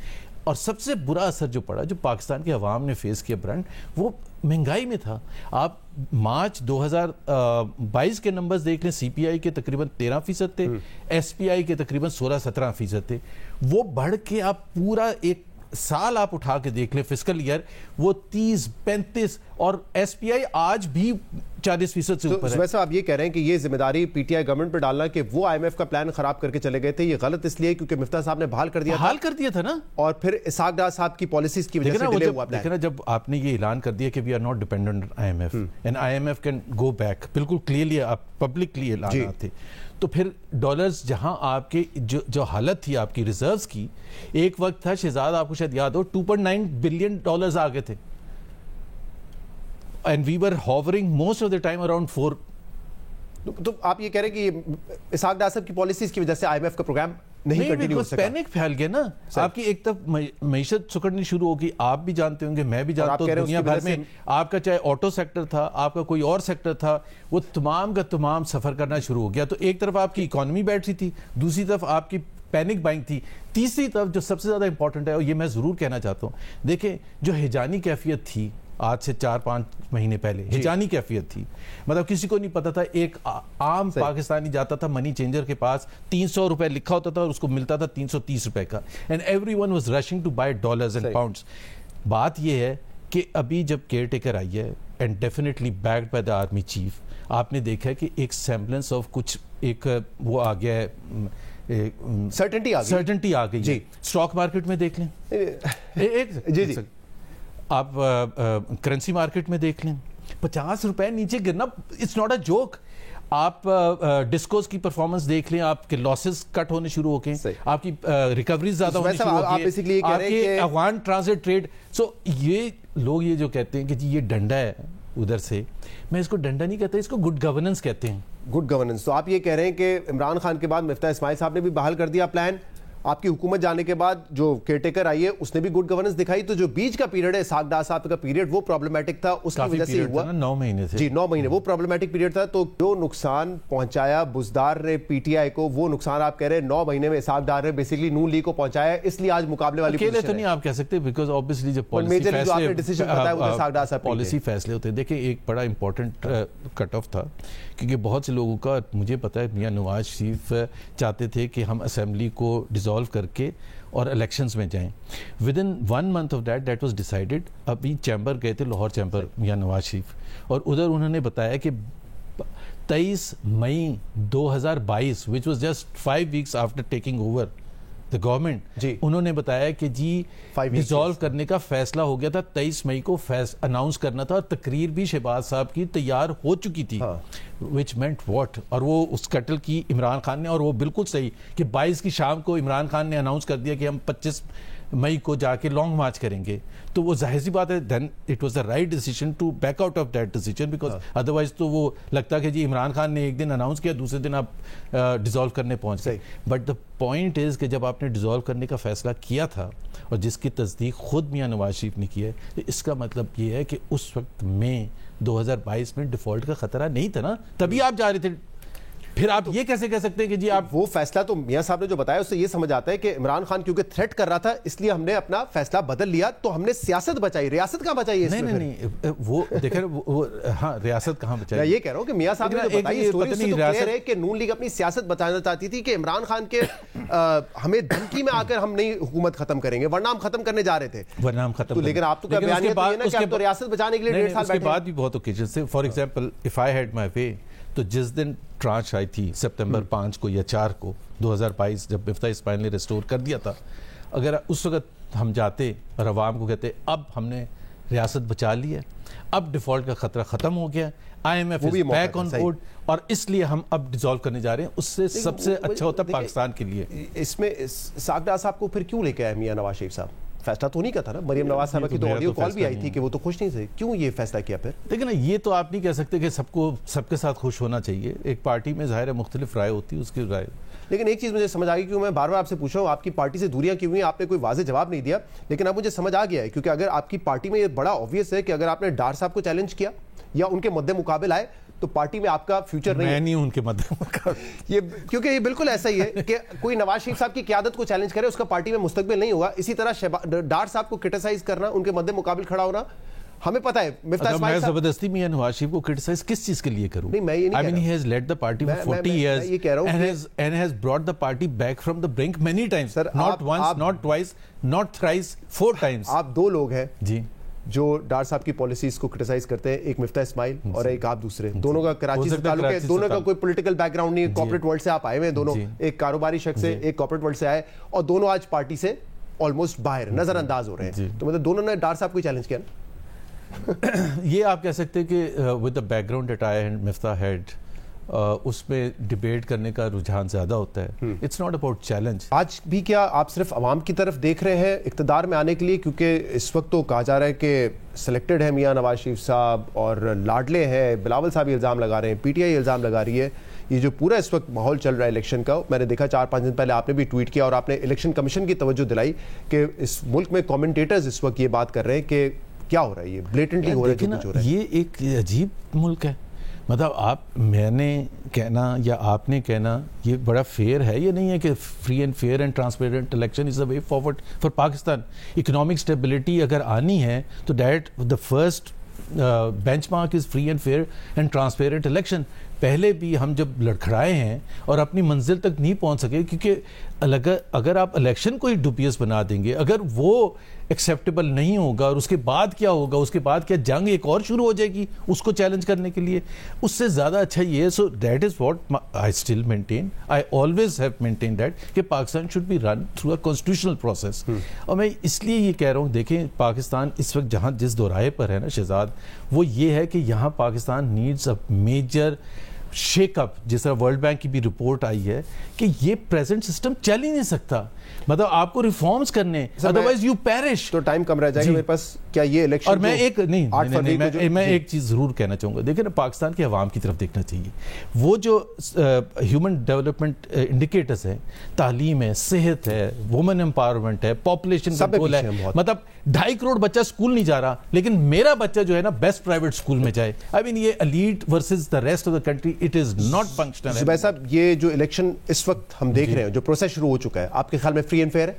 اور سب سے برا اثر جو پڑا, جو پاکستان کے عوام نے فیس کیا برانڈ, وہ مہنگائی میں تھا. آپ مارچ 2022 کے نمبرز دیکھ لیں, سی پی آئی کے تقریباً 13% تھے, ایس پی آئی کے تقریباً 16-17% تھے. وہ بڑھ کے آپ پورا ایک سال آپ اٹھا کے دیکھ لیں فسکل ایئر, وہ 30-35, اور ایس پی آئی آج بھی 40% سے اوپر ہے. ویسے آپ یہ کہہ رہے ہیں کہ یہ ذمہ داری پی ٹی آئی گورنمنٹ پہ ڈالنا کہ وہ آئی ایم ایف کا پلان خراب کر کے چلے گئے تھے, یہ غلط اس لیے کیونکہ مفتاح صاحب نے بحال کر دیا تھا نا, اور پھر اسحاق ڈار صاحب کی پالیسیز کی وجہ سے ڈیلے ہوا پلان. دیکھنا جب آپ نے یہ اعلان کر دیا کہ we are not dependent I M F and I M F can go back, بالکل کلیئرلی آپ پبلکلی اعلانات تھے, تو پھر ڈالرز جہاں آپ کے جو حالت تھی آپ کی ریزروز کی, ایک وقت تھا شہزاد آپ کو شاید یاد ہو 2.9 بلین ڈالرز آ گئے تھے, and we were hovering most of the time around 4. تو آپ یہ کہہ رہے ہیں کہ اسحاق ڈار صاحب کی پالیسیز کی وجہ سے آئی ایم ایف کا پروگرام نہیں کنٹینیو ہو سکا. پینک پھیل گیا نا آپ کی, ایک طرف معیشت سکڑنی شروع ہوگی, آپ بھی جانتے ہوں گے, میں بھی جانتا ہوں, دنیا بھر میں آپ کا چاہے آٹو سیکٹر تھا, آپ کا کوئی اور سیکٹر تھا, وہ تمام کا تمام سفر کرنا شروع ہو گیا. تو ایک طرف آپ کی اکانومی بیٹھ رہی تھی, دوسری طرف آپ کی پینک بائنگ تھی, تیسری طرف جو سب سے زیادہ امپورٹنٹ ہے, اور یہ میں ضرور کہنا چاہتا ہوں, دیکھیں جو ہجانی کیفیت تھی آج سے 4-5 مہینے پہلے, ہجانی کیفیت تھی, مطلب کسی کو نہیں پتا تھا, ایک عام پاکستانی جاتا تھا منی چینجر کے پاس, 300 روپے لکھا ہوتا تھا اور اس کو ملتا تھا 330 روپے کا, and every one was rushing to buy dollars and pounds. بات یہ ہے کہ ابھی جب کیئر ٹیکر آئی ہے and definitely backed by the army chief, آپ نے دیکھا ہے کہ ایک سیمبلنس آف کچھ ایک وہ آ گیا ہے, سرٹنٹی آ گئی. اسٹاک مارکیٹ میں دیکھ لیں, آپ کرنسی مارکیٹ میں دیکھ لیں, 50 روپے نیچے گرنا, اٹس ناٹ اے جوک. آپ ڈسکوز کی پرفارمنس دیکھ لیں, آپ کے لاسز کٹ ہونے شروع ہو گئے, آپ کی ریکوریز زیادہ ہونی شروع ہو گئی, آپ کے افغان ٹرانزٹ ٹریڈ. سو یہ لوگ یہ جو کہتے ہیں کہ جی یہ ڈنڈا ہے ادھر سے, میں اس کو ڈنڈا نہیں کہتا, اس کو گڈ گورننس کہتے ہیں. Good governance. تو آپ یہ کہہ رہے ہیں کہ عمران خان کے بعد مفتاح اسماعیل صاحب نے بھی بحال کر دیا پلان, آپ کی حکومت جانے کے بعد جو کیئر ٹیکر آئی ہے اس نے بھی گڈ گورننس دکھائی, تو جو بیچ کا پیریڈ ہے اسحاق ڈار صاحب کا پیریڈ, وہ پرابلمٹک تھا, اس کی وجہ سے ہوا 9 مہینے سے. 9 مہینے وہ پرابلمٹک پیریڈ تھا. تو جو نقصان پہنچایا بزدار نے پی ٹی آئی کو, وہ نقصان آپ کہہ رہے ہیں 9 مہینے میں اسحاق ڈار نے بیسیکلی نون لیگ کو پہنچایا, اس لیے آج مقابلے والی اکیلے تو نہیں آپ کہہ سکتے, بیکاز obviously جب پالیسی فیصلے ہوتے ہیں. دیکھیں ایک بڑا امپورٹنٹ کٹ آف تھا, کیونکہ بہت سے لوگوں کا مجھے پتا ہے میاں نواز شریف چاہتے تھے کہ ہم اسمبلی کو ڈیزالو کر کے اور الیکشنز میں جائیں. ودن 1 month of that was decided. ابھی چیمبر گئے تھے, لاہور چیمبر, میاں نواز شریف, اور ادھر انہوں نے بتایا کہ 23 مئی 2022 which was just 5 weeks after taking over the government, انہوں نے بتایا کہ جی ڈیزالو کرنے کا فیصلہ ہو گیا تھا, 23 مئی کو اناؤنس کرنا تھا, اور تقریر بھی شہباز صاحب کی تیار ہو چکی تھی. which meant what, اور وہ اس قتل کی عمران خان نے, اور وہ بالکل صحیح کہ 22 کی شام کو عمران خان نے اناؤنس کر دیا کہ ہم 25 مئی کو جا کے لانگ مارچ کریں گے. تو وہ ظاہر سی بات ہے, then it was the right decision to back out of that decision, because otherwise تو وہ لگتا کہ جی عمران خان نے ایک دن اناؤنس کیا, دوسرے دن آپ ڈیزالو کرنے پہنچ گئے. بٹ دا پوائنٹ از کہ جب آپ نے ڈیزالو کرنے کا فیصلہ کیا تھا, اور جس کی تصدیق خود میاں نواز شریف نے کی ہے, تو اس کا مطلب یہ ہے کہ اس وقت میں 2022 میں ڈیفالٹ کا خطرہ نہیں تھا نا, تبھی آپ جا رہے تھے پھر آپ یہ کیسے کہہ سکتے ہیں کہ جی آپ وہ فیصلہ تو میاں صاحب نے جو بتایا اس سے یہ سمجھ آتا ہے کہ عمران خان کیونکہ تھریٹ کر رہا تھا اس لیے ہم نے اپنا فیصلہ بدل لیا, تو ہم نے سیاست بچائی, ریاست کہاں بچائی؟ نہیں وہ دیکھیں ہاں ریاست کہاں بچائی. میں یہ کہہ رہا ہوں کہ میاں صاحب نے جو بتائی اسٹوری سے تو کلیئر ہے کہ نون لیگ اپنی سیاست بچانا چاہتی تھی کہ عمران خان کے ہمیں دھمکی میں آ کر ہم نہیں حکومت ختم کریں گے, ورنہ ہم ختم کرنے جا رہے تھے, ورنہ ہم ختم. لیکن آپ تو کیا بیان ہے کہ آپ تو ریاست بچانے کے لیے 1.5 سال بیٹھے. اس کے بعد بھی بہت اوکیزن سے, for example if I had my way, تو جس دن ٹرانچ آئی تھی سپتمبر 5 کو یا 4 کو 2022 جب مفتاح اسماعیل نے ریسٹور کر دیا تھا, اگر اس وقت ہم جاتے اور عوام کو کہتے اب ہم نے ریاست بچا لی ہے, اب ڈیفالٹ کا خطرہ ختم ہو گیا, I M F is back on board, اور اس لیے ہم اب ڈیزالو کرنے جا رہے ہیں, اس سے سب سے اچھا ہوتا ہے پاکستان کے لیے. اس میں ساکھ ڈار صاحب کو پھر کیوں لے کے آئے میاں نواز شریف صاحب؟ فیصلہ تو نہیں کا تھا نا, مریم نواز صاحبہ کی تو آڈیو کال بھی آئی تھی کہ وہ تو خوش نہیں تھے, کیوں یہ فیصلہ کیا پھر؟ دیکھیں نا, یہ تو آپ نہیں کہہ سکتے کہ سب کے ساتھ خوش ہونا چاہیے, ایک پارٹی میں ظاہر ہے مختلف رائے ہوتی ہے, اس کی رائے. لیکن ایک چیز مجھے سمجھ آ گئی, کیوں میں بار بار آپ سے پوچھ رہا ہوں آپ کی پارٹی سے دوریاں کیوں ہوئی, آپ نے کوئی واضح جواب نہیں دیا, لیکن اب مجھے سمجھ آ گیا ہے, کیونکہ اگر آپ کی پارٹی میں یہ بڑا آبویس ہے کہ اگر آپ نے ڈار صاحب کو چیلنج کیا یا ان کے مد مقابل آئے تو پارٹی میں آپ کا فیوچر نہیں ہے. میں نہیں ہوں ان کے مد مقابل, یہ کیونکہ یہ بالکل ایسا ہی ہے کہ کوئی نواز شریف صاحب کی قیادت کو چیلنج کرے اس کا پارٹی میں مستقبل نہیں ہوگا. اسی طرح ڈار صاحب کو کرٹیسائز کرنا, ان کے مد مقابل کھڑا ہونا, ہمیں پتہ ہے مفتاح اسماعیل صاحب زبردستی میں نواز شریف کو کرٹیسائز کس چیز کے لیے کروں؟ نہیں میں یہ نہیں I mean he has led the party for 40 years یہ کہہ رہا ہوں and has brought the party back from the brink many times, not once, not twice, not thrice, 4 times. آپ دو لوگ ہیں جی جو ڈار صاحب کی پالیسیز کو کرٹیسائز کرتے ہیں, ایک مفتاح اسماعیل اور ایک آپ دوسرے, دونوں کا کراچی سے تعلق ہے, دونوں کا کوئی پولیٹیکل بیک گراؤنڈ نہیں ہے, کارپوریٹ ورلڈ سے آپ آئے ہوئے ہیں دونوں, ایک کاروباری شخص ہے, ایک کارپوریٹ ورلڈ سے آئے, اور دونوں آج پارٹی سے آلموسٹ باہر نظر انداز ہو رہے ہیں, تو مطلب دونوں نے ڈار صاحب کو چیلنج کیا نا. یہ آپ کہہ سکتے ہیں کہ with the background that I and Miftah had, اس میں ڈیبیٹ کرنے کا رجحان زیادہ ہوتا ہے. It's not about challenge. آج بھی کیا آپ صرف عوام کی طرف دیکھ رہے ہیں اقتدار میں آنے کے لیے, کیونکہ اس وقت تو کہا جا رہا ہے کہ سلیکٹڈ ہے میاں نواز شریف صاحب اور لاڈلے ہیں, بلاول صاحب الزام لگا رہے ہیں, پی ٹی آئی الزام لگا رہی ہے, یہ جو پورا اس وقت ماحول چل رہا ہے الیکشن کا, میں نے دیکھا 4-5 دن پہلے آپ نے بھی ٹویٹ کیا اور آپ نے الیکشن کمیشن کی توجہ دلائی کہ اس ملک میں کامنٹیٹرز اس وقت یہ بات کر رہے ہیں کہ کیا ہو رہا ہے, یہ بلیٹنٹلی ہو رہا ہے. یہ ایک عجیب ملک ہے, مطلب میں نے کہنا یا آپ نے کہنا یہ بڑا فیئر ہے, یہ نہیں ہے کہ free and fair and transparent election is a way forward for Pakistan. Economic stability اگر آنی ہے تو that the first benchmark is free and fair and transparent election. پہلے بھی ہم جب لڑکھڑائے ہیں اور اپنی منزل تک نہیں پہنچ سکے, کیونکہ اگر آپ الیکشن کو ہی ڈوپیس بنا دیں گے, اگر وہ ایکسیپٹیبل نہیں ہوگا, اور اس کے بعد کیا ہوگا, اس کے بعد کیا جنگ ایک اور شروع ہو جائے گی اس کو چیلنج کرنے کے لیے, اس سے زیادہ اچھا یہ ہے. So that is what I still maintain, I always have maintain that کہ Pakistan should be run through a constitutional process. اور میں اس لیے یہ کہہ رہا ہوں, دیکھیں پاکستان اس وقت جہاں جس دوراہے پر ہے نا شہزاد, وہ یہ ہے کہ یہاں Pakistan needs a major shake up. جس طرح ورلڈ بینک کی بھی رپورٹ آئی ہے کہ یہ پریزنٹ سسٹم چل ہی نہیں سکتا, مطلب آپ کو ریفارمز کرنے, ادروائز یو پیرش. تو ٹائم کم رہ جائے گا میرے پاس, کیا یہ الیکشن, اور میں ایک چیز ضرور کہنا چاہوں گا, دیکھیں نا پاکستان کے عوام کی طرف دیکھنا چاہیے. وہ جو ہیومن ڈیولپمنٹ انڈیکیٹرز ہیں, تعلیم ہے, صحت ہے, وومن امپاورمنٹ ہے, پاپولیشن کنٹرول ہے, مطلب 2.5 کروڑ بچہ اسکول نہیں جا رہا, لیکن میرا بچہ جو ہے نا بیسٹ پرائیویٹ اسکول میں جائے. آئی مین یہ elite versus the rest of the country, it is not functional. Zubair sahib, یہ جو الیکشن اس وقت ہم دیکھ رہے ہیں, جو پروسیس شروع ہو چکا ہے, آپ کے خیال میں فری اینڈ فیئر ہے؟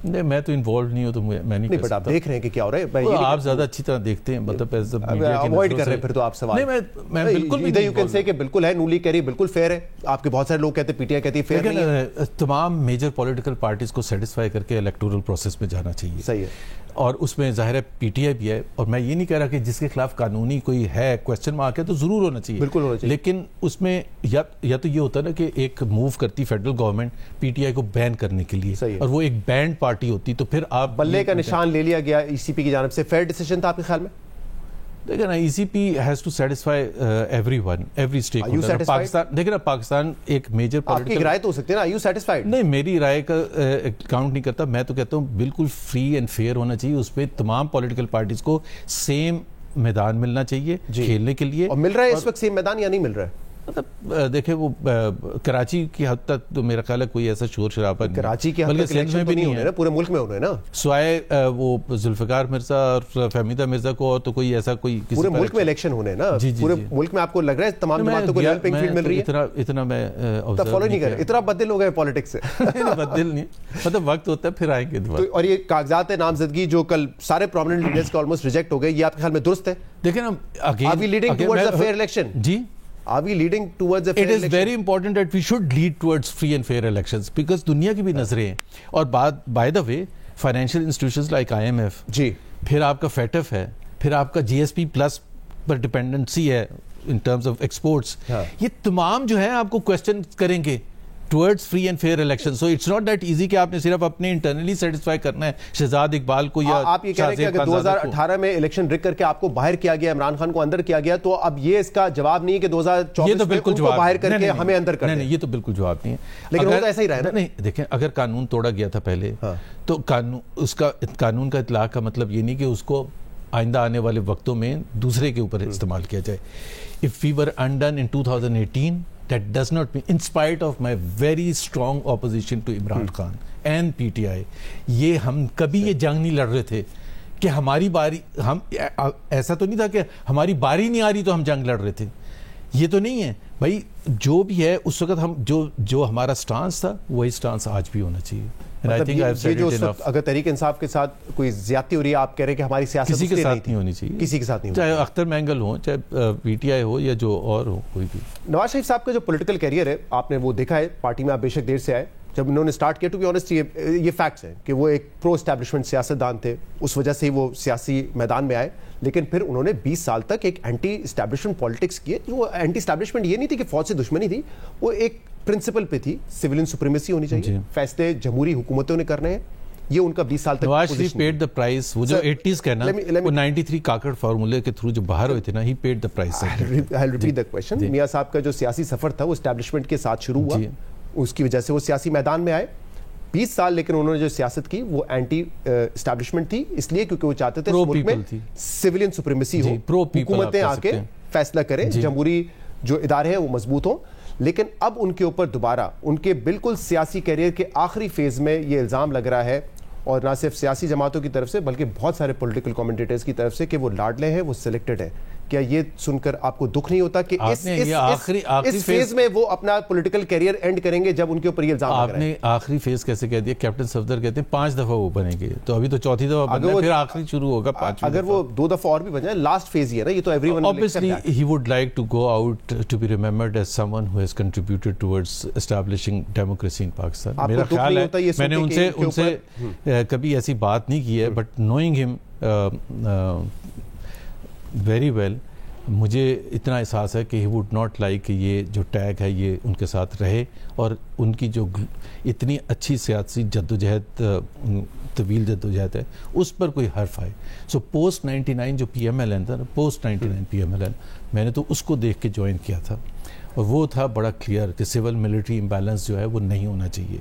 نہیں, میں تو انوالو نہیں ہوں تو میں نہیں بٹ آپ دیکھ رہے ہیں کہ کیا ہو رہا ہے. آپ زیادہ اچھی طرح دیکھتے ہیں, مطلب اوائڈ کر رہے ہیں پھر تو آپ سوال. میں بالکل ادھر یو کین سے کہ بالکل ہے, نولی کہہ رہی ہے بالکل فیئر ہے, آپ کے بہت سارے لوگ کہتے ہیں پی ٹی آئی کہتی ہے فیئر نہیں ہے. تمام میجر پولیٹیکل پارٹیز کو سیٹسفائی کر کے الیکٹورل پروسیس میں جانا چاہیے. صحیح ہے, اور اس میں ظاہر ہے پی ٹی آئی بھی ہے, اور میں یہ نہیں کہہ رہا کہ جس کے خلاف قانونی کوئی ہے کویسچن مارک ہے تو ضرور ہونا چاہیے, بالکل ہونا چاہیے, لیکن اس میں یا تو یہ ہوتا ہے نا کہ ایک موو کرتی federal government P T I کو بین کرنے کے لیے, اور وہ ایک بینڈ پارٹی ہوتی, تو پھر آپ بلے کا نشان لے لیا گیا ای سی پی کی جانب سے. فیئر ڈیسیژن تھا آپ کے خیال میں؟ دیکھیں نا, E C P has to satisfy everyone, every stakeholder. Pakistan دیکھیں نا, پاکستان ایک میجر آپ کی رائے تو ہو سکتی ہے نا, آر یو سیٹسفائیڈ؟ نہیں, میری رائے کا کاؤنٹ نہیں کرتا. میں تو کہتا ہوں بالکل فری اینڈ فیئر ہونا چاہیے, اس پہ تمام پولیٹیکل پارٹیز کو سیم میدان ملنا چاہیے کھیلنے کے لیے. اور مل رہا ہے اس وقت سیم میدان یا نہیں مل رہا ہے؟ مطلب دیکھیں وہ کراچی کی حد تک تو میرا خیال ہے کوئی ایسا شور شرابہ نہیں، کراچی کی حد تک الیکشن بھی نہیں ہونے نا، پورے ملک میں ہونے نا، سوائے وہ ذوالفقار مرزا اور فہمیدہ مرزا کو، اور تو کوئی ایسا کوئی پورے ملک میں الیکشن ہونے نا، پورے ملک میں آپ کو لگ رہا ہے تمام جماعتوں کو لیول پلینگ فیلڈ مل رہی ہے؟ اتنا میں فالو نہیں کر رہا، اتنا بدل ہو گئے پالیٹکس سے. بدل نہیں، مطلب وقت ہوتا ہے پھر آئیں گے دوبارہ. اور یہ کاغذات نامزدگی جو کل سارے پرومیننٹ لیڈرز کے آلموسٹ ریجیکٹ ہو گئے، یہ آپ کے خیال میں درست ہے؟ دیکھیں نا Are we leading towards a fair election? G Are we leading towards a fair election? It is very important that we should lead towards free and fair elections because دنیا کی بھی نظریں ہیں. اور by the way financial institutions like IMF، جی پھر آپ کا FATF ہے، پھر آپ کا GSP پلس پر ڈپینڈنسی ہے in terms of exports، یہ تمام جو ہے آپ کو کوشچن کریں گے towards free and fair elections. So it's not that easy کہ آپ نے صرف اپنے انٹرنلی سیٹسفائی کرنا ہے شہزاد اقبال کو یا آپ یہ کہہ رہے ہیں کہ اگر 2018 میں الیکشن رک کر کے آپ کو باہر کیا گیا، عمران خان کو اندر کیا گیا، تو اب یہ اس کا جواب نہیں ہے کہ 2024 میں ان کو باہر کر کے ہمیں اندر کر دیں؟ نہیں، یہ تو بالکل جواب نہیں ہے، لیکن وہ تو ایسا ہی رہا ہے نا. نہیں دیکھیں، اگر قانون توڑا گیا تھا پہلے تو قانون کا اطلاق کا مطلب یہ نہیں کہ اس کو آئندہ آنے والے وقتوں میں دوسرے کے اوپر استعمال کیا جائے. If we were undone in 2018, that does not mean, in spite of my very strong opposition to Imran Khan and PTI, یہ ہم کبھی یہ جنگ نہیں لڑ رہے تھے کہ ہماری باری، ہم ایسا تو نہیں تھا کہ ہماری باری نہیں آ رہی تو ہم جنگ لڑ رہے تھے، یہ تو نہیں ہے بھائی. جو بھی ہے اس وقت ہم جو ہمارا سٹانس تھا وہی سٹانس آج بھی ہونا چاہیے. یہ جو اگر تحریک انصاف کے ساتھ کوئی زیادتی ہو رہی ہے، آپ کہہ رہے ہیں کہ ہماری سیاست کسی کے ساتھ نہیں ہونی چاہیے، کسی کے ساتھ نہیں، چاہے اختر مینگل ہو، چاہے PTI ہو یا جو اور ہو کوئی بھی. نواز شریف صاحب کا جو پولیٹیکل کیریئر ہے آپ نے وہ دیکھا ہے، پارٹی میں آپ بے شک دیر سے آئے، جب انہوں نے سٹارٹ کیا، ٹو بی آنیسٹ یہ فیکٹس ہیں کہ وہ ایک پرو اسٹیبلشمنٹ سیاستدان تھے، اس وجہ سے ہی وہ سیاسی میدان میں آئے، لیکن پھر انہوں نے 20 سال تک ایک اینٹی اسٹیبلشمنٹ پالیٹکس کی. وہ اینٹی اسٹیبلشمنٹ یہ نہیں تھی کہ فوج سے دشمنی تھی، وہ ایک پرنسپل پہ تھی، سویلین سپریمیسی ہونی چاہیے، فیصلے جمہوری حکومتوں نے کرنے ہیں. یہ ان کا 20 سال تک Nawaz Sharif paid the price. وہ جو 80s کا نا، وہ 93 کاکڑ فارمولے کے تھرو جو باہر ہوئے تھے نا، he paid the price. I'll repeat the question. میاں صاحب کا جو سیاسی سفر تھا وہ اسٹیبلشمنٹ کے ساتھ شروع ہوا، اس کی وجہ سے وہ سیاسی میدان میں آئے 20 سال، لیکن انہوں نے جو سیاست کی وہ اینٹی اسٹیبلشمنٹ تھی، اس لیے کیونکہ وہ چاہتے تھے اس ملک میں سویلین سپریمیسی ہو، حکومتیں آ کے فیصلہ کریں، جمہوری جو ادارے ہیں وہ مضبوط ہوں. لیکن اب ان کے اوپر دوبارہ ان کے بالکل سیاسی کیریئر کے آخری فیز میں یہ الزام لگ رہا ہے، اور نہ صرف سیاسی جماعتوں کی طرف سے بلکہ بہت سارے پولیٹیکل کامنٹیٹرز کی طرف سے، کہ وہ لاڈلے ہیں، وہ سلیکٹڈ ہیں. کیا یہ سن کر آپ کو دکھ نہیں ہوتا کہ اس فیز میں وہ اپنا پولیٹیکل کیریئر اینڈ کریں گے جب ان کے اوپر یہ الزام لگ رہا ہے؟ آپ نے آخری فیز کیسے کہہ دیا؟ کیپٹن صفدر کہتے ہیں 5 دفعہ وہ بنیں گے، تو ابھی تو چوتھی دفعہ بننا ہے، پھر آخری شروع ہوگا 5. اگر وہ 2 دفعہ اور بھی بن جائے، لاسٹ فیز یہ ہے نا، یہ تو every one obviously he would like to go out to be remembered as someone who has contributed towards establishing democracy in Pakistan. میرا خیال ہے میں نے ان سے کبھی ایسی بات نہیں کی ہے، but knowing him very well، مجھے اتنا احساس ہے کہ ہی ووڈ ناٹ لائک کہ یہ جو ٹیگ ہے یہ ان کے ساتھ رہے، اور ان کی جو اتنی اچھی سیاسی جدوجہد، طویل جدوجہد ہے، اس پر کوئی حرف آئے. سو پوسٹ 99 جو PMLN تھا، پوسٹ 99 PMLN، میں نے تو اس کو دیکھ کے جوائن کیا تھا، اور وہ تھا بڑا کلیئر کہ سول ملٹری امبیلنس جو ہے وہ نہیں ہونا چاہیے.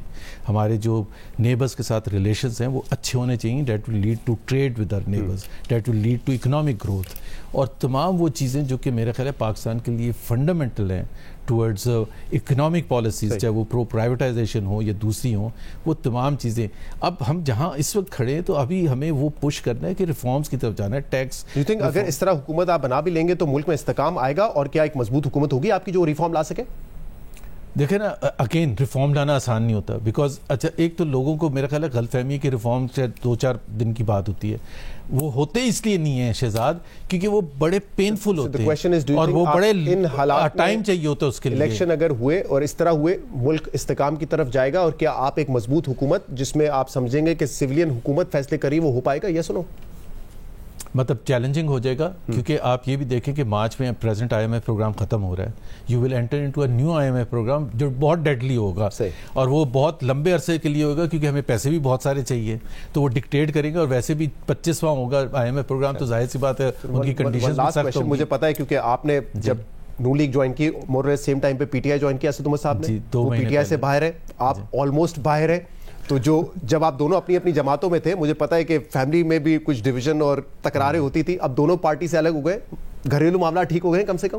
ہمارے جو نیبرز کے ساتھ ریلیشنز ہیں وہ اچھے ہونے چاہیے، that will lead to trade with our neighbours, that will lead to economic growth, اور تمام وہ چیزیں جو کہ میرا خیال ہے پاکستان کے لیے فنڈامنٹل ہیں ٹورڈز اکنامک پالیسیز، چاہے وہ پرو پرائیویٹائزیشن ہو یا دوسری ہوں، وہ تمام چیزیں. اب ہم جہاں اس وقت کھڑے ہیں تو ابھی ہمیں وہ پش کرنا ہے کہ ریفارمز کی طرف جانا ہے. ٹیکس یو تھنک اگر اس طرح حکومت آپ بنا بھی لیں گے تو ملک میں استحکام آئے گا، اور کیا ایک مضبوط حکومت ہوگی آپ کی جو ریفارم لا سکے؟ دیکھیں نا، اگین ریفارم لانا آسان نہیں ہوتا، بیکاز اچھا ایک تو لوگوں کو میرا خیال ہے غلط فہمی ہے کہ ریفارم سے 2-4 دن کی بات ہوتی ہے. وہ ہوتے اس لیے نہیں ہیں شہزاد کیونکہ وہ بڑے پینفل ہوتے ہیں، اور وہ بڑے ٹائم چاہیے ہوتا ہے اس کے لیے. الیکشن اگر ہوئے اور اس طرح ہوئے، ملک استحکام کی طرف جائے گا، اور کیا آپ ایک مضبوط حکومت جس میں آپ سمجھیں گے کہ سویلین حکومت فیصلے کری وہ ہو پائے گا؟ یہ سنو مطلب چیلنجنگ ہو جائے گا، کیونکہ آپ یہ بھی دیکھیں کہ مارچ میں پریزنٹ IMF پروگرام ختم ہو رہا ہے. You will enter into a new IMF programme جو بہت ڈیڈلی ہوگا، اور وہ بہت لمبے عرصے کے لیے ہوگا، کیونکہ ہمیں پیسے بھی بہت سارے چاہیے، تو وہ ڈکٹیٹ کریں گے. اور ویسے بھی 25واں ہوگا IMF پروگرام، تو ظاہر سی بات ہے ان کی کنڈیشن سخت ہوگی. مجھے پتا ہے کیونکہ آپ نے جب نون لیگ جوائن کی، مور اور سیم ٹائم پہ PTI جوائن کیا اسد عمر صاحب نے، وہ PTI سے باہر ہے، آپ آلموسٹ باہر ہے. تو جب آپ دونوں اپنی اپنی جماعتوں میں تھے، مجھے پتا ہے کہ فیملی میں بھی کچھ ڈویژن اور تکراریں ہوتی تھی. اب دونوں پارٹی سے الگ ہو گئے، گھریلو معاملات ٹھیک ہو گئے کم سے کم؟